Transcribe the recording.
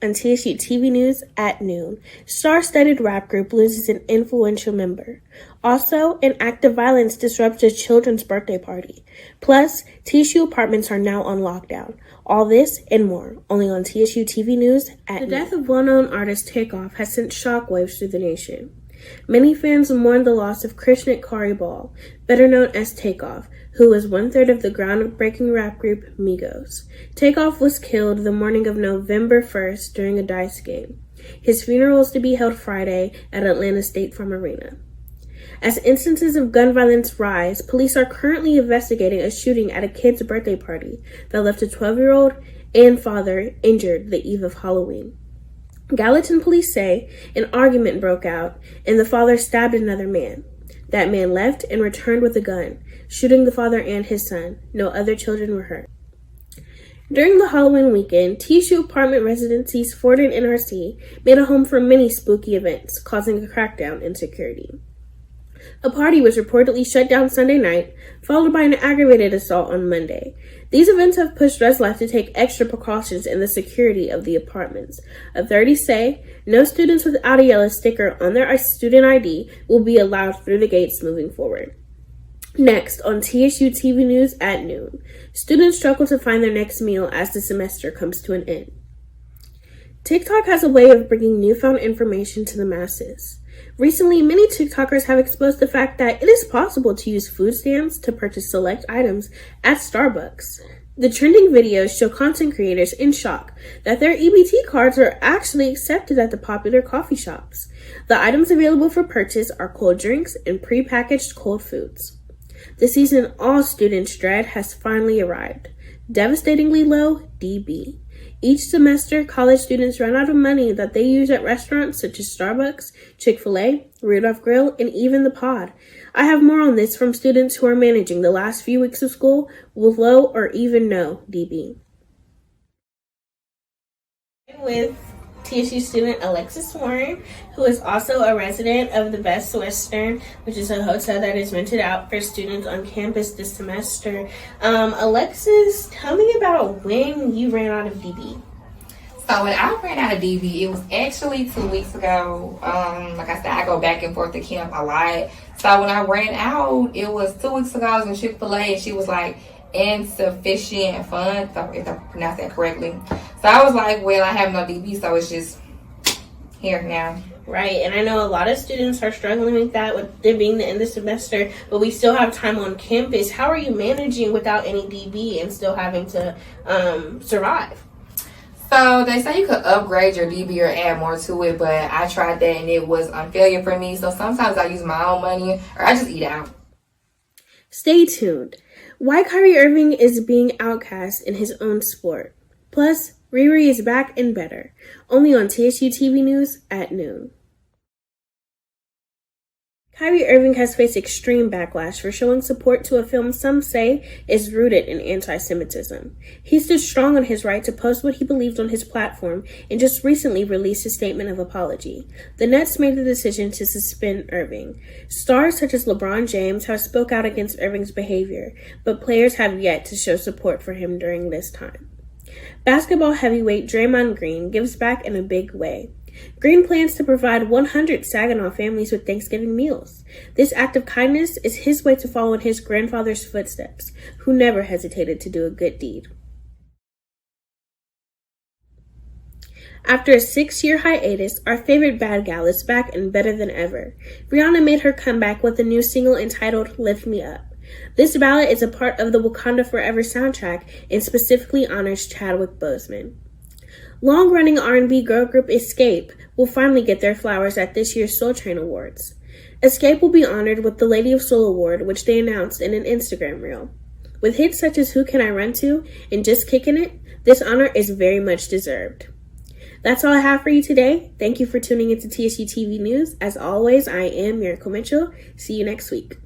on TSU TV News at noon. Star-studded rap group loses an influential member. Also, an act of violence disrupts a children's birthday party. Plus, TSU apartments are now on lockdown. All this and more, only on TSU TV News at noon. The death of well-known artist Takeoff has sent shockwaves through the nation. Many fans mourn the loss of Krishna Karibal, better known as Takeoff, who was one-third of the groundbreaking rap group Migos. Takeoff was killed the morning of November 1st during a dice game. His funeral is to be held Friday at Atlanta State Farm Arena. As instances of gun violence rise, police are currently investigating a shooting at a kid's birthday party that left a 12-year-old and father injured the eve of Halloween. Gallatin police say an argument broke out and the father stabbed another man. That man left and returned with a gun, shooting the father and his son. No other children were hurt. During the Halloween weekend, TSU apartment residencies Ford and NRC made a home for many spooky events, causing a crackdown in security. A party was reportedly shut down Sunday night, followed by an aggravated assault on Monday. These events have pushed Res Life to take extra precautions in the security of the apartments. Authorities say no students without a yellow sticker on their student ID will be allowed through the gates moving forward. Next, on TSU TV News at noon, students struggle to find their next meal as the semester comes to an end. TikTok has a way of bringing newfound information to the masses. Recently, many TikTokers have exposed the fact that it is possible to use food stamps to purchase select items at Starbucks. The trending videos show content creators in shock that their EBT cards are actually accepted at the popular coffee shops. The items available for purchase are cold drinks and prepackaged cold foods. The season all students dread has finally arrived. Devastatingly low DB. Each semester, college students run out of money that they use at restaurants such as Starbucks, Chick-fil-A, Rudolph Grill, and even the Pod. I have more on this from students who are managing the last few weeks of school with low or even no DB. With TSU student Alexis Warren, who is also a resident of the Best Western, which is a hotel that is rented out for students on campus this semester. Alexis, tell me about when you ran out of DB. So when I ran out of DB, it was actually 2 weeks ago. Like I said, I go back and forth to camp a lot. So when I ran out, it was 2 weeks ago. I was in Chick-fil-A and she was like, insufficient funds, so if I pronounce that correctly. So I was like, well, I have no DB, so it's just here now. Right, and I know a lot of students are struggling with that, with it being the end of the semester, but we still have time on campus. How are you managing without any DB and still having to survive? So they say you could upgrade your DB or add more to it, but I tried that and it was a failure for me. So sometimes I use my own money or I just eat out. Stay tuned. Why Kyrie Irving is being outcast in his own sport. Plus, Riri is back and better. Only on TSU TV News at noon. Kyrie Irving has faced extreme backlash for showing support to a film some say is rooted in anti-Semitism. He stood strong on his right to post what he believed on his platform and just recently released a statement of apology. The Nets made the decision to suspend Irving. Stars such as LeBron James have spoke out against Irving's behavior, but players have yet to show support for him during this time. Basketball heavyweight Draymond Green gives back in a big way. Green plans to provide 100 Saginaw families with Thanksgiving meals. This act of kindness is his way to follow in his grandfather's footsteps, who never hesitated to do a good deed. After a 6-year hiatus, our favorite bad gal is back and better than ever. Rihanna made her comeback with a new single entitled Lift Me Up. This ballad is a part of the Wakanda Forever soundtrack and specifically honors Chadwick Boseman. Long-running R&B girl group Escape will finally get their flowers at this year's Soul Train Awards. Escape will be honored with the Lady of Soul Award, which they announced in an Instagram reel. With hits such as Who Can I Run To and Just Kickin' It, this honor is very much deserved. That's all I have for you today. Thank you for tuning into TSU TV News. As always, I am Miracle Mitchell. See you next week.